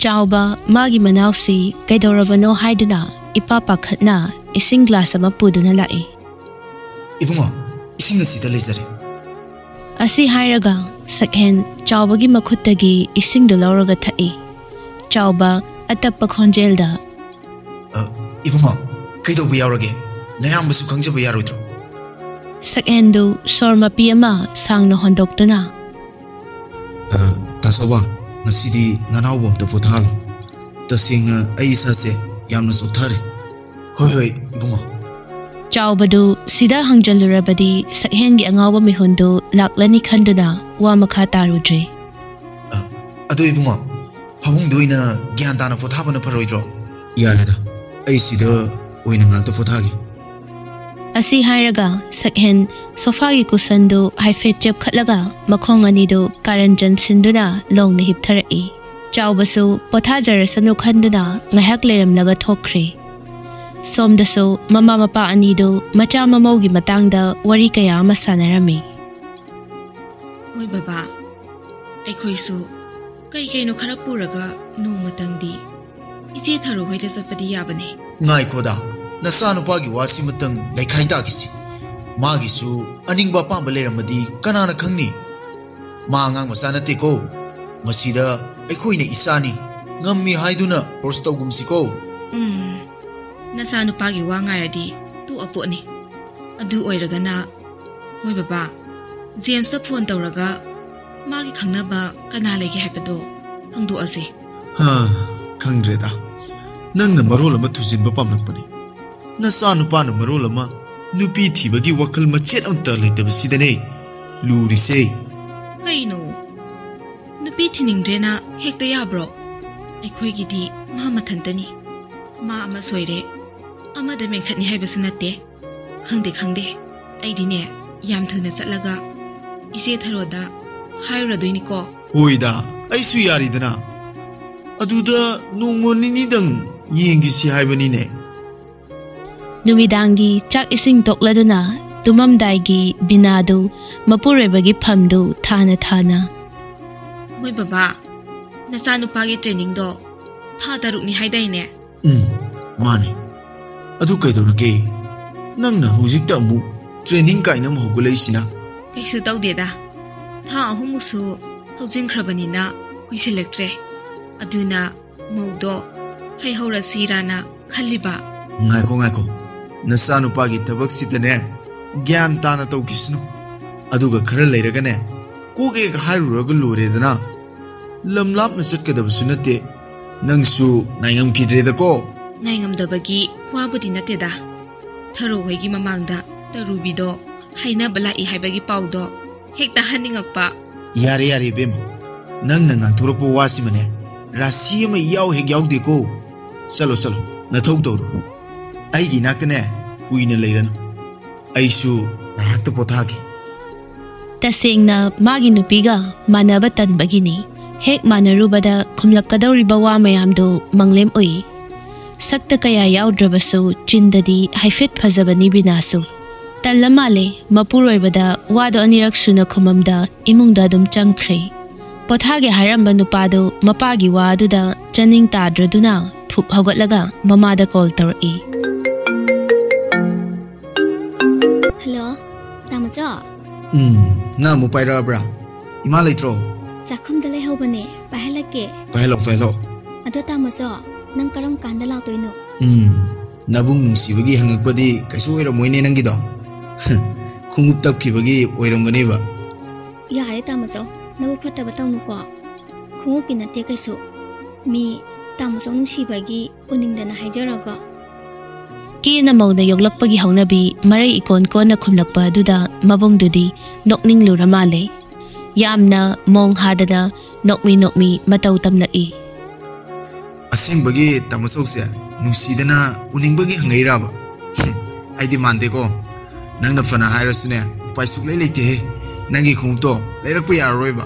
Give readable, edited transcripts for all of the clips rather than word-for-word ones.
Chauba magi manausi kaidorabano haiduna ipa pakhatna ising glass ama puduna lai. Ibungo, ising asida lezare. Asi hairaga sakhen Chaubagi makhuttagi ising do lawraga thai. Chauba atappa khonjelda. Ibungo, kaidobu yaurage. Nayambasu khangjabu yaroidro. Sakhendu sorma piyama sangna hondoktuna. Tasoba, ngasidi nanawbom ta pothal. Tasingna ai sase yamna sothare. Hoi ibungo. Chaubadu sida hangjalurabadi sakhengi angawa mihundu laklani khanduna wa makha tarudre. Ado ibungo, pabungdoina gyandana pothabana pharoidro. Yareda, ai sida oina ngakta pothagi. Asi hairaga sakhen sofagi kusandu haifet chep khatlaga makhong anidu karanjan sinduna longna hiptharai. Chaubasu pothajarasanu khanduna ngahak leramlaga thokre. Somdasu mama mapa anidu macha mamaugi matangda wari kaya ama sanarami. Moi baba, aikhoisu kai kaino khara puraga nomatangdi ije tharu hoida satpadi yabane. Ngai khoda nasanupagi wasi matang laikhai ta kisi. Magisu aningba pamba leramadi kanana khangni. Ma ngang masana teko. Masida aikhoina isani ngammi haiduna horstogumsi ko. Nasanupagi wa ngairadi tu aponi. Adu oiragana moi baba James ta phone tawraga magi khangnaba kana legi haibado hangdu ase. Khangdreda. Nangna marol ama thujinba pamlakpani. Nasanupana marol ama nupi thibagi wakal machet amta leitabsidane lurise. Kaino nupi thiningdrena hekta yabro. Aikhoigidi ma mathantani. Ma ama soire ama da menkhatni haibasu natte. Khangde aidine yam thuna chatlaga ise tharoda hairadoini ko. Hoida aisu yaridana. Aduda nongmonini dang yengisi haibanine. Numidangi chak ising tokladuna tumamdaigi binadu mapurebagi phamdu thana. Moi baba nasanupagi training do tha tarukni haidaine. Mane. Adu kaidorage. Nangna hujikta amu training kainam hogulaisina. Kaisu tawdeda. Tha ahumusu hojinkhrabanina kuiselektre. Aduna maudo hai haurasirana khaliba. Ngaiko. Nasanupagi tabak sitane gyam tana tawkisnu. Aduga khara leiragane koge hairuraga loredana. Lamlapna chatkadabasu natte. Nangsu naingam kidreda ko. Naingam dabagi wabudi nateda. Tharo hoigi mamangda tarubido haina balai haibagi paudo hekta haningakpa. Yare bem. Nangna nganthorakpa wasimane rasi ama yaw hek yawde ko. Chalo nathau tawru. Aigi naktane kuina leiran. Aisu rahakta pothagi. Tasengna magi nupiga manaba tanbagini. Hek manarubada khumlakkadawriba wa mayamdu manglem oi. Sakta kaya yaudrabasu chindadi haifet phajabani binasu. Tallamale mapuroibada wado anirak suna khumamda imungda dum changkhre. Pothage hairamba nupadu mapagi waduda chaning tadraduna phuk hawgatlaga mamada call tawri. Hello, tamajo. Na mu paira bra. Ima leitro. Jakhomda Leihobane, pahalake. Pahelo. Ado tamajo, nang karam kanda latoino. Nabung nungsibagi hangakpadi kaisu oiramoine nangido. Khungup tapkhibagi oiramganeba. Yare tamajo, nabu phattaba tawnuko. Khungup ki natte kaisu. Mi tamajo nungsibagi uningdana haijaraga. Kina mauna yoglakpagi haunabi marai ikon kona khumlakpa aduda mabungdudi nokning luramale. Yamna mong hadana nokmi matau tamlai. Asengbagi tamasokse nungsidana uningbagi hangairaba. Aidi mandeko. Nangna fana hairasune upai suklai leite he. Nangi khumupto leirakpa yararoiba.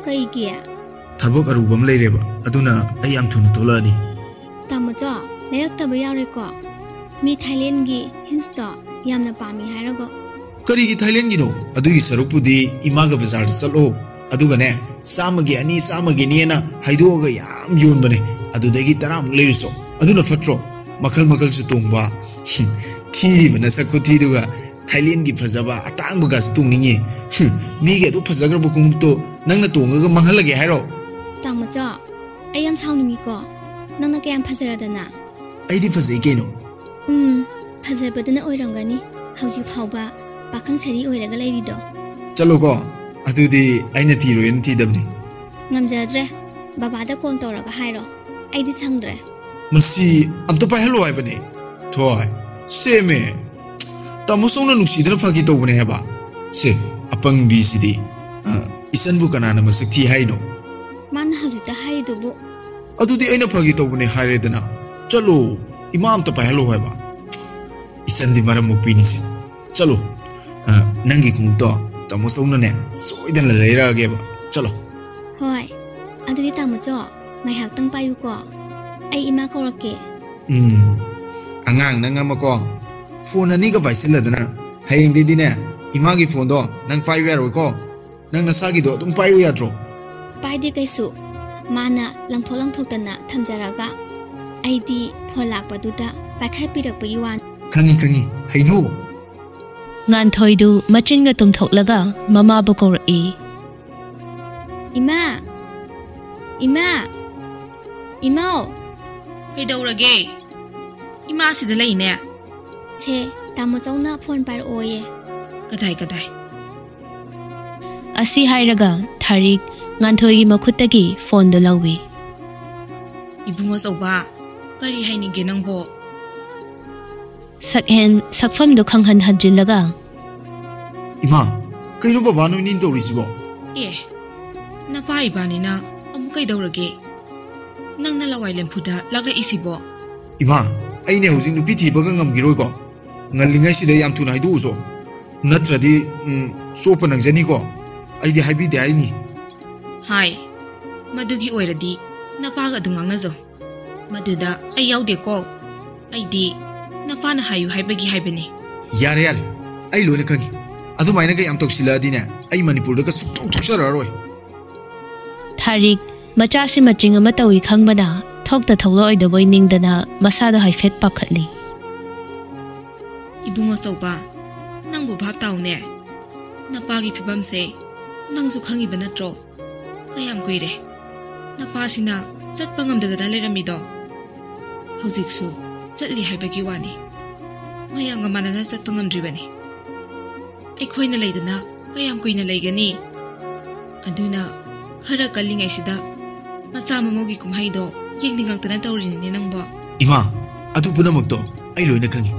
Kaigi Thabak arubam leireba. Aduna ai yam thuna tholani. Tamajo, leiraktaba yareko. Mi Thailand gi hinsta yamna pami hairago. Karigi Thailand gino adugi sarupudi imaga bazar chalo adugane samagi ani samagi ni na haidoga yam yonbane adudagi taram leiriso aduna fatro makal makal su tungba thiri bana sakuti duga Thailand gi phajaba atang buga su tungningi mi ge du phajagra bu kumto nangna tongaga manghalage hairo tamacha ayam sauni ko nangna kayam phajaradana aidi phajai keno phajabadana oirangani hauji phauba pakang sari oiraga leirido chalo ko adudi aina tiro en ti dabni ngamjadre baba da call toraga hairo aidi changdre masi amto pa hello ai bane thoi seme tamusona nusidana phagi to bane haba se apang bi sidi isan bu kanana masak thi haino man hajita haidubu adudi aina phagi to bane hairedana chalo imam to pa hello haba isan di maram mukpini se chalo nangi khungto tamusona ne soidan la leira ge ba chalo hoi adudi tamacho ngai hak tang payu ko ai ima korake angang nangama ko phone ani ga vaisil hayeng di ne ima gi phone do nang pai wer ko nang na sa gi do tum pai ya dro pai de kaisu mana langthok tana thamjaraga aidi pholak paduda pakhai pirak pai wan khangi haino Linthoi du machin ga tumthok laga mama bu kor'i imao Kaidawrage ima sida leine se tamochona phone par oye kadai asi hairaga Tharik Linthoi gi makhutagi phone do lawi ibungo soba kari haininge nangbo sakhen sakfam do khanghan hajilaga ima kaino baba no nin do risibo na pai bani na amu kaidawrage nang na lawai lempuda lagla isibo ima aine hojing nupi thi baga ngam giroi ko ngalingai sida yam thuna haidu so natradi sopa nangjani ko aidi haibi de aini hai madugi oiradi napaga dungangna zo maduda ai yaude ko aidi napana hayu haibagi haibani yare ai loina khangi adu maina ga yam toksila dine ai manipur da ka suktok thuksararoi Tharik Machasi maching ama tawi khangbana thokta tholoi da boy ningdana masado haifet pakhatli ibungo soba nangbu bhap taune napagi phibam se nangsu khangi banatro kayam kuire napasina chatpangam da lerami do hojiksu chatli haibagi wani mayanga manana chatpangam dribani ekhoina leidana kayam kuina leigani aduna khara kalingai sida macha mamogi kumhaido yengningang tana tawrini ne nangbo ima adu punamakto ai loina khangi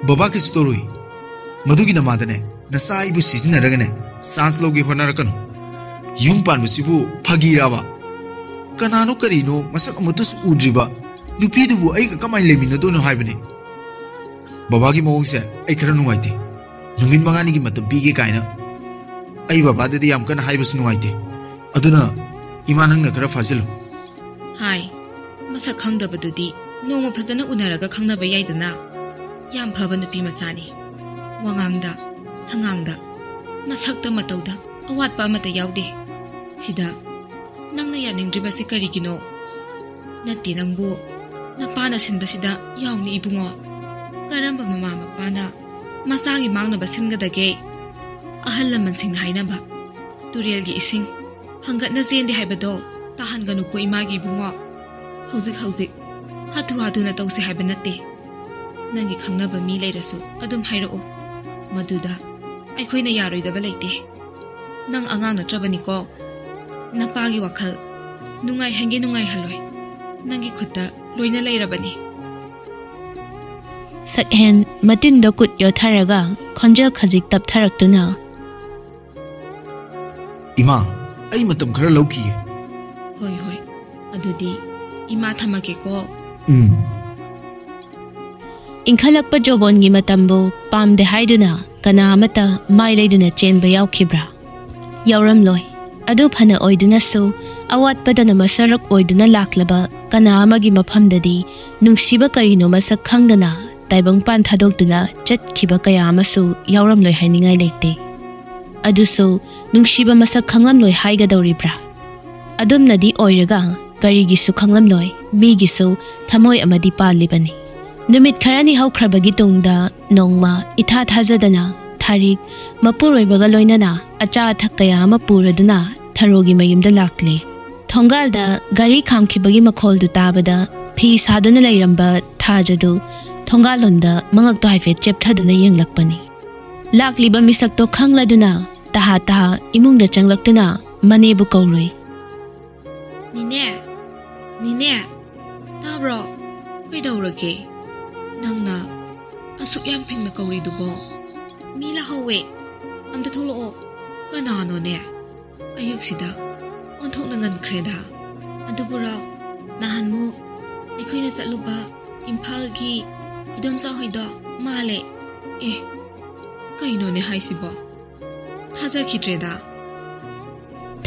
baba ke story madugi namadane nasai bu sizina ragane sans logi honarakano yung pan bisibu phagiraba kanano karino masak amatus udriba nupi dubu ai kamai lemina do no haibane baba gi mawngse ai khara nungaite numin mangani gi matam pige kaina ai baba de yam kana haibasu nungaite aduna imanang na khara fazilo hai masa khangdabadudi noma phajana unaraga khangnaba yaidana yam phaba nupi machani wangangda sangangda masakta matauda awatpa amata yaude sida nangna yaningdriba se karigino natti nangbu napana sinba sida yaungni ibungo karamba mama mapana masagi mangnaba singadage ahal laman sing hainaba turelgi ising hangatna zendi haibado tahanganu ko imagi bungo hauzik hatu na tawsi haiba natte nangi khangnaba mi leirasu adum hairao maduda aikhoina yaroidaba leite nang angang natrabani ko napagi wakhal nungai hange nungai haloi nangi khutta loina leirabani sakhen matin do kut yo tharaga khonjel khajik tap tharaktuna ima ai matam khara lauki hoi adudi ima thamake ko Inkhalakpa jobon gi matambo pamde haiduna kana amata mai leiduna chenba yaukibra yauram loi adu phana oiduna so awat padana masarak oiduna laklaba kana amagi maphamdadi nungsiba karino masak khangdana taibang pan thadokduna chatkhiba kaya amasu yauram loi hainingai leite adu so nungsiba masak khanglam loi haiga dawribra ꯑꯗꯨꯝꯅꯗꯤ ꯑꯣꯏꯔꯒ ꯀꯔꯤꯒꯤꯁꯨ ꯈꯪꯂꯝꯂꯣꯏ ꯃꯤꯒꯤꯁꯨ ꯊꯃꯣꯏ ꯑꯃꯗꯤ ꯄꯥꯜꯂꯤꯕꯅꯤ ꯅꯨꯃꯤꯠ ꯈꯔꯅꯤ ꯍꯧꯈ꯭ꯔꯕꯒꯤ ꯇꯨꯡꯗ ꯅꯣꯡꯃ ꯏꯊꯥ ꯊꯥꯖꯗꯅ ꯊꯥꯔꯤꯛ ꯃꯄꯨꯔꯣꯏꯕꯒ ꯂꯣꯏꯅꯅ ꯑꯆꯥ ꯑꯊꯛ ꯀꯌꯥ ꯑꯃ ꯄꯨꯔꯗꯨꯅ ꯊꯔꯣꯒꯤ ꯃꯌꯨꯝꯗ ꯂꯥꯛꯂꯤ ꯊꯣꯡꯒꯥꯜꯗ ꯒꯥꯔꯤ ꯈꯥꯝꯈꯤꯕꯒꯤ ꯃꯈꯣꯜꯗꯨ ꯇꯥꯕꯗ ꯐꯤ ꯁꯥꯗꯨꯅ ꯂꯩꯔꯝꯕ ꯊꯥꯖꯗꯨ ꯊꯣꯡꯒꯥꯜꯂꯣꯝꯗ ꯃꯉꯛꯇꯣ ꯍꯥꯏꯐꯦꯠ ꯆꯦꯞꯊꯗꯨꯅ ꯌꯦꯡꯂꯛꯄꯅꯤ ꯂꯥꯛꯂꯤꯕ ꯃꯤꯁꯛꯇꯣ ꯈꯪꯂꯗꯨꯅ ꯇꯍꯥ ꯏꯃꯨꯡꯗ ꯆꯪꯂꯛꯇꯨꯅ ꯃꯅꯦꯕꯨ ꯀꯧꯔꯨꯏ ꯅꯤꯅꯦ ꯅꯤꯅꯦ ꯇꯥꯕ꯭ꯔꯣ ꯀꯩꯗꯧꯔꯒꯦ ꯅꯪꯅ ꯑꯁꯨꯛ ꯌꯥꯝ ꯐꯤꯡꯅ ꯀꯧꯔꯤꯗꯨꯕꯣ ꯃꯤ ꯂꯥꯛꯍꯧꯋꯦ ꯑꯝꯇ ꯊꯣꯛꯂꯛꯑꯣ ꯀꯅꯥꯅꯣꯅꯦ ꯑꯌꯨꯛꯁꯤꯗ ꯑꯣꯟꯊꯣꯛꯅ ꯉꯟꯈ꯭ꯔꯦꯗ ꯑꯗꯨꯕꯨꯔꯣ ꯅꯍꯥꯟꯃꯨꯛ ꯑꯩꯈꯣꯏꯅ ꯆꯠꯂꯨꯕ ꯏꯝꯐꯥꯜꯒꯤ ꯏꯗꯣꯝꯆꯥ ꯍꯣꯏꯗꯣ ꯃꯥꯜꯂꯦ ꯑꯦ ꯀꯩꯅꯣꯅꯦ ꯍꯥꯏꯁꯤꯕꯣ ꯊꯥꯖꯈꯤꯗ꯭ꯔꯦꯗ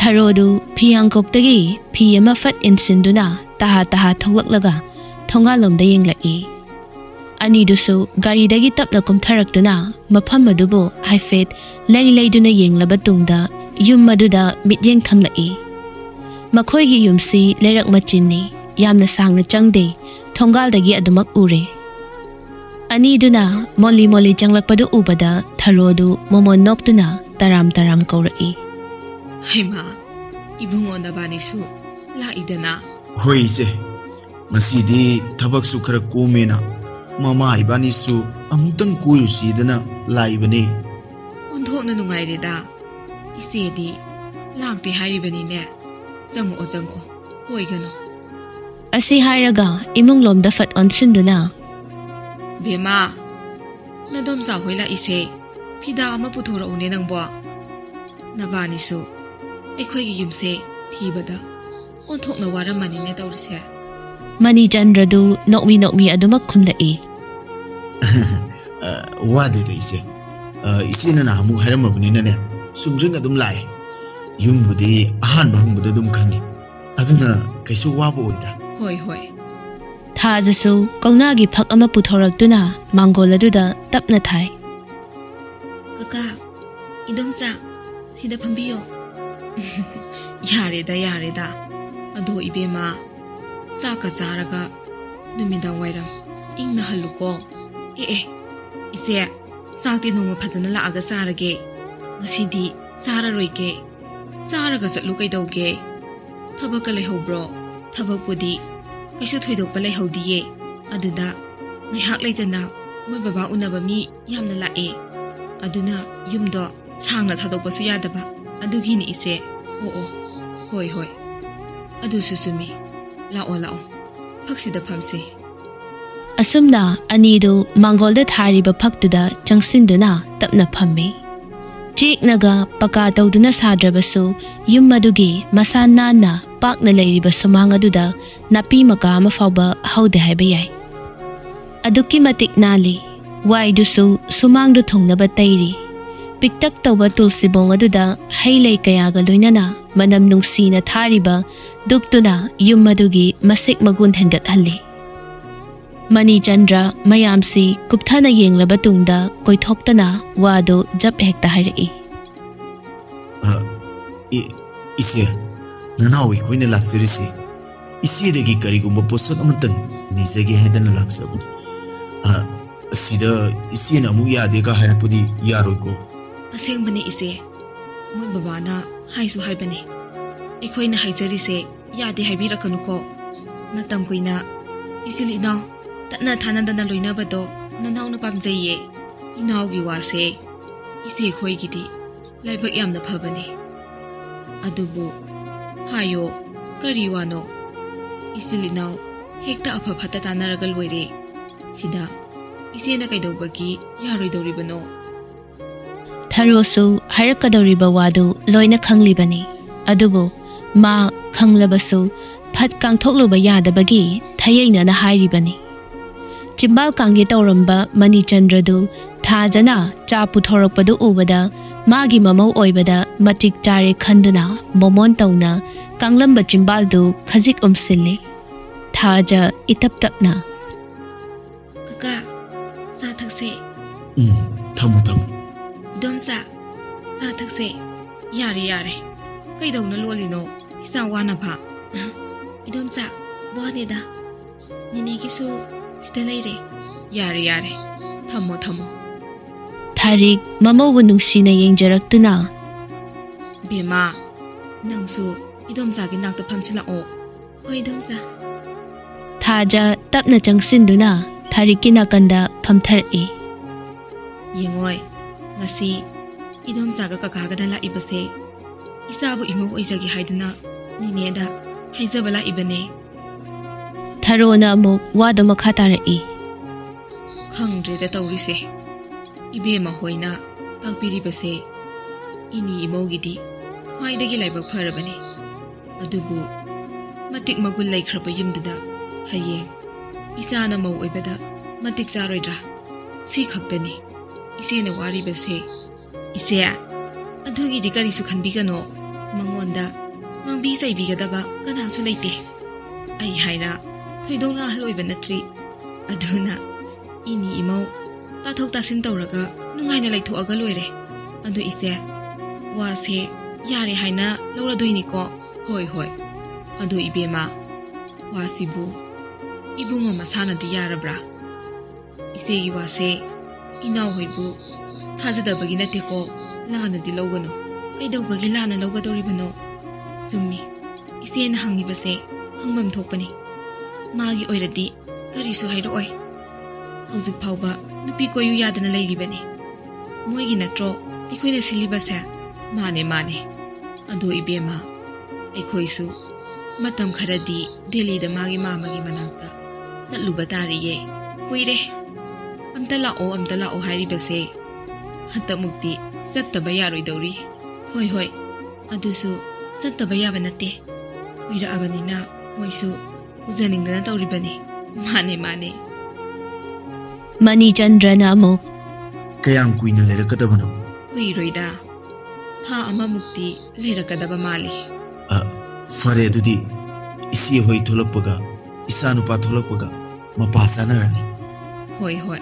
ꯊꯔꯣꯗꯨ ꯐꯤꯌꯥꯡꯀꯣꯛꯇꯒꯤ ꯐꯤ ꯑꯃ ꯐꯠ ꯏꯟꯁꯤꯟꯗꯨꯅ ꯇꯍꯥ ꯊꯣꯛꯂꯛꯂꯒ ꯊꯣꯡꯒꯥꯜꯂꯣꯝꯗ ꯌꯦꯡꯂꯛꯏ ꯑꯅꯤꯗꯨꯁꯨ ꯒꯥꯔꯤꯗꯒꯤ ꯇꯞꯅ ꯀꯨꯝꯊꯔꯛꯇꯨꯅ ꯃꯐꯝ ꯑꯗꯨꯕꯨ ꯍꯥꯏꯐꯦꯠ ꯂꯩꯗꯨꯅ ꯌꯦꯡꯂꯕ ꯇꯨꯡꯗ ꯌꯨꯝ ꯑꯗꯨꯗ ꯃꯤꯠꯌꯦꯡ ꯊꯝꯂꯛꯏ ꯃꯈꯣꯏꯒꯤ ꯌꯨꯝꯁꯤ ꯂꯩꯔꯛ ꯃꯆꯤꯟꯅꯤ ꯌꯥꯝꯅ ꯁꯥꯡꯅ ꯆꯪꯗꯦ ꯊꯣꯡꯒꯥꯜꯗꯒꯤ ꯑꯗꯨꯃꯛ ꯎꯔꯦ ꯑꯅꯤꯗꯨꯅ ꯃꯣꯜꯂꯤ ꯆꯪꯂꯛꯄꯗꯨ ꯎꯕꯗ ꯊꯔꯣꯗꯨ ꯃꯣꯃꯣꯟ ꯅꯣꯛꯇꯨꯅ ꯇꯔꯥꯝ ꯀꯧꯔꯛꯏ ꯍꯩꯃꯥ 이붕어 나바니수 라이드나 ꯍꯣꯏ ꯉꯁꯤꯗꯤ ꯊꯕꯛꯁꯨ ꯈꯔ ꯀꯣꯝꯃꯦꯅ ꯃꯃꯥ ꯏꯕꯥꯅꯤꯁꯨ ꯑꯃꯨꯛꯇꯪ ꯀꯣꯏꯔꯨꯁꯤꯗꯅ ꯂꯥꯛꯏꯕꯅꯦ ꯑꯣꯟꯊꯣꯛꯅ ꯅꯨꯡꯉꯥꯏꯔꯦꯗ 이세디 ꯂꯥꯛꯇꯦ ꯍꯥꯏꯔꯤꯕꯅꯤꯅꯦ ꯆꯪꯉꯛꯑꯣ ꯀꯣꯏꯒꯅꯣ ꯑꯁꯤ ꯍꯥꯏꯔꯒ ꯏꯃꯨꯡꯂꯣꯝꯗ ꯐꯠ ꯑꯣꯟꯁꯤꯟꯗꯨꯅ ꯕꯦꯃꯥ ꯅꯗꯣꯝꯆꯥ ꯍꯣꯏ ꯂꯥꯛꯏꯁꯦ ꯐꯤꯗꯥ ꯑꯃ ꯄꯨꯊꯣꯔꯛꯎꯅꯦ ꯅꯪꯕꯣ ꯅꯕꯥꯅꯤꯁꯨ ꯑꯩꯈꯣꯏꯒꯤ ꯌꯨꯝꯁꯦ ꯊꯤꯕꯗ ꯑꯣꯟꯊꯣꯛꯅ ꯋꯥꯔꯝꯃꯅꯤꯅꯦ ꯇꯧꯔꯤꯁꯦ ꯃꯅꯤꯆꯟꯗ꯭ꯔꯗꯨ ꯅꯣꯛꯃꯤ ꯑꯗꯨꯃꯛ ꯈꯨꯝꯂꯛꯏ ꯋꯥꯗꯦꯗ ꯏꯆꯦꯅ ꯅꯍꯥꯟꯃꯨꯛ ꯍꯥꯏꯔꯝꯃꯕꯅꯤꯅꯅꯦ ꯁꯨꯝꯗ꯭ꯔꯤꯡ ꯑꯗꯨꯝ ꯂꯥꯛꯑꯦ ꯌꯨꯝꯕꯨꯗꯤ ꯑꯍꯥꯟꯕ ꯍꯪꯕꯗ ꯑꯗꯨꯝ ꯈꯪꯉꯤ ꯑꯗꯨꯅ ꯀꯩꯁꯨ ꯋꯥꯕ ꯑꯣꯏꯗ ꯍꯣꯏ ꯊꯥꯖꯁꯨ ꯀꯧꯅꯥꯒꯤ ꯐꯛ ꯑꯃ ꯄꯨꯊꯣꯔꯛꯇꯨꯅ ꯃꯥꯡꯒꯣꯜ ꯑꯗꯨꯗ ꯇꯞꯅ ꯊꯥꯏ ꯀꯀꯥ 이돔ꯆꯥ ꯁꯤꯗ ꯐꯝꯕꯤꯌꯣ ꯌꯥꯔꯦꯗ ꯑꯗꯣ 이베마 ꯆꯥꯛꯀ ꯆꯥꯔꯒ ꯅꯨꯃꯤꯗꯥꯡ ꯋꯥꯏꯔꯝ ꯏꯪꯅ ꯍꯜꯂꯨꯀꯣ ꯏꯆꯦ ꯆꯥꯛꯇꯤ ꯅꯣꯡꯃ ꯐꯖꯅ ꯂꯥꯛꯑꯒ ꯆꯥꯔꯒꯦ ꯉꯁꯤꯗꯤ ꯆꯥꯔꯔꯣꯏꯒꯦ ꯆꯥꯔꯒ ꯆꯠꯂꯨ ꯀꯩꯗꯧꯒꯦ ꯊꯕꯛꯀ ꯂꯩꯍꯧꯕ꯭ꯔꯣ ꯊꯕꯛꯄꯨꯗꯤ ꯀꯩꯁꯨ ꯊꯣꯏꯗꯣꯛꯄ ꯂꯩꯍꯧꯗꯤꯌꯦ ꯑꯗꯨꯗ ꯉꯥꯏꯍꯥꯛ ꯂꯩꯇꯅ ꯃꯣꯏ ꯕꯕꯥ ꯎꯅꯕ ꯃꯤ ꯌꯥꯝꯅ ꯂꯥꯛꯑꯦ ꯑꯗꯨꯅ ꯌꯨꯝꯗꯣ ꯁꯥꯡꯅ ꯊꯥꯗꯣꯛꯄꯁꯨ ꯌꯥꯗꯕ ꯑꯗꯨꯒꯤꯅꯤ ꯏꯆꯦ ꯍꯣꯏ ꯑꯗꯨꯁꯨ ꯆꯨꯝꯃꯤ ꯂꯥꯛꯑꯣ ꯐꯛꯁꯤꯗ ꯐꯝꯁꯤ ꯑꯁꯨꯝꯅ ꯑꯅꯤꯗꯨ ꯃꯥꯡꯒꯣꯜꯗ ꯊꯥꯔꯤꯕ ꯐꯛꯇꯨꯗ ꯆꯪꯁꯤꯟꯗꯨꯅ ꯇꯞꯅ ꯐꯝꯃꯤ ꯆꯦꯛꯅꯒ ꯄꯀꯥ ꯇꯧꯗꯨꯅ ꯁꯥꯗ꯭ꯔꯕꯁꯨ ꯌꯨꯝ ꯑꯗꯨꯒꯤ ꯃꯁꯥ ꯅꯥꯟꯅ ꯄꯥꯛꯅ ꯂꯩꯔꯤꯕ ꯁꯨꯃꯥꯡ ꯑꯗꯨꯗ ꯅꯥꯄꯤ ꯃꯀꯥ ꯑꯃ ꯐꯥꯎꯕ ꯍꯧꯗꯦ ꯍꯥꯏꯕ ꯌꯥꯏ ꯑꯗꯨꯛꯀꯤ ꯃꯇꯤꯛ ꯅꯥꯜꯂꯤ ꯋꯥꯏꯗꯨꯁꯨ ꯁꯨꯃꯥꯡꯗꯨ ꯊꯨꯡꯅꯕ ꯇꯩꯔꯤ ꯄꯤꯛꯇꯛ ꯇꯧꯕ ꯇꯨꯜꯁꯤꯕꯣꯡ ꯑꯗꯨꯗ ꯍꯩ ꯂꯩ ꯀꯌꯥꯒ ꯂꯣꯏꯅꯅ ꯃꯅꯝ ꯅꯨꯡꯁꯤꯅ ꯊꯥꯔꯤꯕ ꯗꯨꯛꯇꯨꯅ ꯌꯨꯝ ꯑꯗꯨꯒꯤ ꯃꯁꯤꯛ ꯃꯒꯨꯟ ꯍꯦꯟꯒꯠꯍꯜꯂꯤ ꯃꯅꯤꯆꯟꯗ꯭ꯔ ꯃꯌꯥꯝꯁꯤ ꯀꯨꯞꯊꯅ ꯌꯦꯡꯂꯕ ꯇꯨꯡꯗ ꯀꯣꯏꯊꯣꯛꯇꯅ ꯋꯥꯗꯨ ꯖꯞ ꯍꯦꯛꯇ ꯍꯥꯏꯔꯛꯏ ꯏꯆꯦ ꯅꯅꯥꯎ ꯑꯩꯈꯣꯏꯅ ꯂꯥꯛꯆꯔꯤꯁꯤ ꯏꯆꯦꯗꯒꯤ ꯀꯔꯤꯒꯨꯝꯕ ꯄꯣꯠꯁꯛ ꯑꯃꯇꯪ ꯅꯤꯖꯒꯦ ꯍꯥꯏꯗꯅ ꯂꯥꯛꯆꯕꯅꯤ ꯁꯤꯗ ꯏꯆꯦꯅ ꯑꯃꯨꯛ ꯌꯥꯗꯦꯒ ꯍꯥꯏꯔꯛꯄꯗꯤ ꯌꯥꯔꯣꯏꯀꯣ ꯑꯁꯦꯡꯕꯅꯤ ꯏꯆꯦ ꯃꯣꯏ ꯕꯕꯥꯅ ꯍꯥꯏꯁꯨ ꯍꯥꯏꯕꯅꯤ ꯑꯩꯈꯣꯏꯅ ꯍꯥꯏꯖꯔꯤꯁꯦ ꯌꯥꯗꯦ ꯍꯥꯏꯕꯤꯔꯛꯀꯅꯨꯀꯣ ꯃꯇꯝ ꯀꯨꯏꯅ ꯏꯆꯤꯜ ꯏꯅꯥꯎ ꯇꯠꯅ ꯊꯥꯅꯗꯅ ꯂꯣꯏꯅꯕꯗꯣ ꯅꯅꯥꯎꯅ ꯄꯥꯝꯖꯩꯌꯦ ꯏꯅꯥꯎꯒꯤ ꯋꯥꯁꯦ ꯏꯆꯦ ꯈꯣꯏꯒꯤꯗꯤ ꯂꯥꯏꯕꯛ ꯌꯥꯝꯅ ꯐꯕꯅꯤ ꯑꯗꯨꯕꯨ ꯍꯥꯏꯌꯣ ꯀꯔꯤ ꯋꯥꯅꯣ ꯏꯆꯤꯜ ꯏꯅꯥꯎ ꯍꯦꯛꯇ ꯑꯐ ꯐꯠꯇ ꯇꯥꯟꯅꯔꯒ ꯂꯣꯏꯔꯦ ꯁꯤꯗ ꯏꯆꯦꯅ ꯀꯩꯗꯧꯕꯒꯤ ꯌꯥꯔꯣꯏꯗꯧꯔꯤꯕꯅꯣ ꯊꯔꯣꯁꯨ ꯍꯥꯏꯔꯛꯀꯗꯧꯔꯤꯕ ꯋꯥꯗꯨ ꯂꯣꯏꯅ ꯈꯪꯂꯤꯕꯅꯤ ꯑꯗꯨꯕꯨ ꯃꯥ ꯈꯪꯂꯕꯁꯨ ꯐꯠ ꯀꯥꯡꯊꯣꯛꯂꯨꯕ ꯌꯥꯗꯕꯒꯤ ꯊꯌꯩꯅꯅ ꯍꯥꯏꯔꯤꯕꯅꯤ ꯆꯤꯝꯕꯥꯜ ꯀꯥꯡꯒꯦ ꯇꯧꯔꯝꯕ ꯃꯅꯤꯆꯟꯗ꯭ꯔꯗꯨ ꯊꯥꯖꯅ ꯆꯥ ꯄꯨꯊꯣꯔꯛꯄꯗꯨ ꯎꯕꯗ ꯃꯥꯒꯤ ꯃꯃꯧ ꯑꯣꯏꯕꯗ ꯃꯇꯤꯛ ꯆꯥꯔꯦ ꯈꯟꯗꯨꯅ ꯃꯣꯃꯣꯟ ꯇꯧꯅ ꯀꯥꯡꯂꯝꯕ ꯆꯤꯝꯕꯥꯜꯗꯨ ꯈꯖꯤꯛ ꯎꯝꯁꯤꯜꯂꯤ ꯊꯥꯖ ꯏꯇꯞ ꯇꯞꯅ ꯀꯀꯥ ꯆꯥ ꯊꯛꯁꯦ ꯊꯝꯃꯣ 이돔ꯆꯥ ꯆꯥ ꯊꯛꯁꯦ ꯌꯥꯔꯦ ꯀꯩꯗꯧꯅ ꯂꯣꯜꯂꯤꯅꯣ isa wana ba idom sa wade da nine ki su sita leire yare yare thamo thamo Tharik mamawu nungsina yengjarakuna Bema nangsu idom sa gi nakta phamsila o hoi idom sa Thaja tapna changsinduna Thariki nakanda phamthari Yengoi ngasi idom sa ga kaka ga la ibase isabu imo oizagi haiduna nine da haizabala ibane Tharona amuk wada makhatari khangre da tawrise ibema hoina takpiri base ini imogidi hwaidagi laibak pharabani adubu matik magul laikhraba yumdada haye isana mau oibada matik charoidra si khaktani isena wari base ise adugi di kari su khanbigano mangonda ngangbi saibigadaba kana su leite ai haira thoidongna haloiba natri aduna ini imau tathok tasin tawraga nungaina laithoaga loire adu ise wase yare haina lawradoini ko hoi hoi adu ibema wasibu ibungo masana di yarabra ise gi wase inaw hoibu thajadabagi nate ko lana di lawgano kaidawbagi lana lawgadoribano zummi ise na hangibase hangbam thokpani magi oiradi karisu hairoi hauzik phauba nupi koyu yadana lairibani moigi natro ikhoina silibase mane mane ado ibema ikhoisu matam kharadi Delhi da magi mamagi manakta chatluba tariye kuire amta lao haribase hatamukti chattaba yaroi dawri hoi hoi adusu chattaba yaba natte kuira abanina moisu ujaningdana tawribani mane mane Mani Chandra amuk Kayang kuina lerakadabano kuiroida tha ama mukti lerakadaba mali Fare adudi isi hoi tholakpaga isanu pa tholakpaga mapa sanarani hoi hoi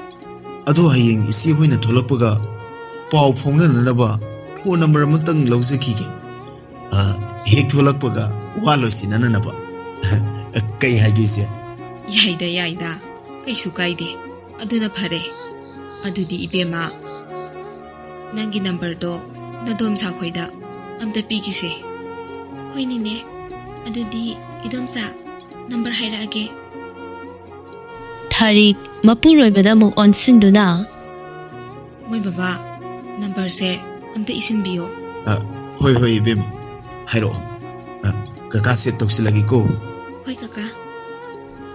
ado hayeng isi hoina tholakpaga pau phongnanaba phone number amtang lawjakige hek tholakpaga waloisinananaba kai hagise yaida kaisu kaide aduna phare adudi ibema nangi number do nadom sa khoida amta pigise hoinine adudi idom sa number haira age Tharik mapuroi muk onsinduna moi baba number se amta isin biyo hoi ibem hairo kaka set toksilagi ko hoi kaka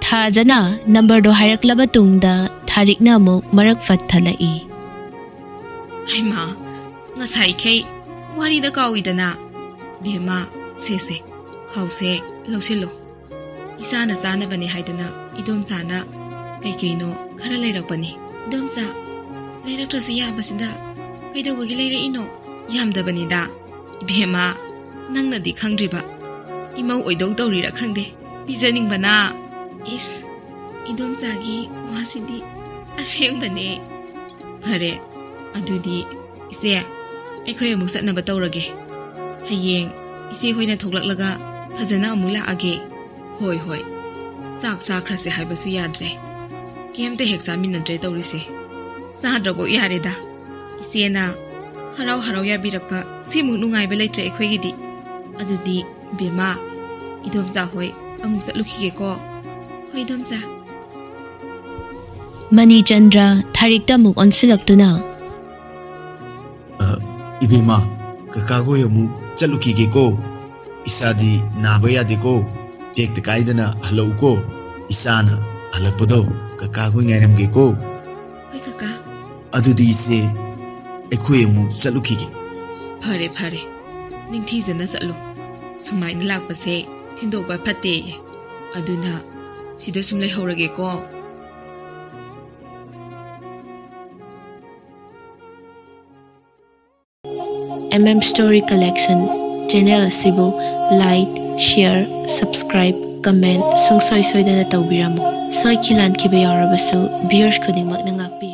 Thajana number do hairak tungda Tharik na amuk marak fathalai haima ngasai khei wari da kawidana bema se khause losilo isana sana bani haidana idom sana kaino khara leirakpani idom sa leiraktrasu ya basida kaidawagi leire ino yamda bani da bema nangna di khangriba imau oidong tawrira khangde bijaning bana is idom sagi wasidi aseng bane phare adudi ise ekhoy amuk satna batawrage hayeng ise hoina thoklaklaga phajana amula age hoi chak sa khrase haibasu yadre kemte heksa minadre tawrise sadrabo yareda isena harau ya birakpa simu nungai belaitre ekhoi gidi adudi bema idom ja hoi amuk satlukige ko hoi dom sa Mani Chandra Tharik ta muk onsilaktuna ibema kakago yamu chalukige ko isadi nabaya deko tek kaidana halo ko isana halapado kakago ngairamge ko hoi kaka adudi se ekhoi yamu chalukige phare ningthi jana satlu sumai lakpase thindokpa phate aduna sida sumlai horage ko Story Collection channel asibu like share subscribe comment sungsoi soidana tawbiramo soi khilan khibe yarabasu viewers khudingmak nangakpi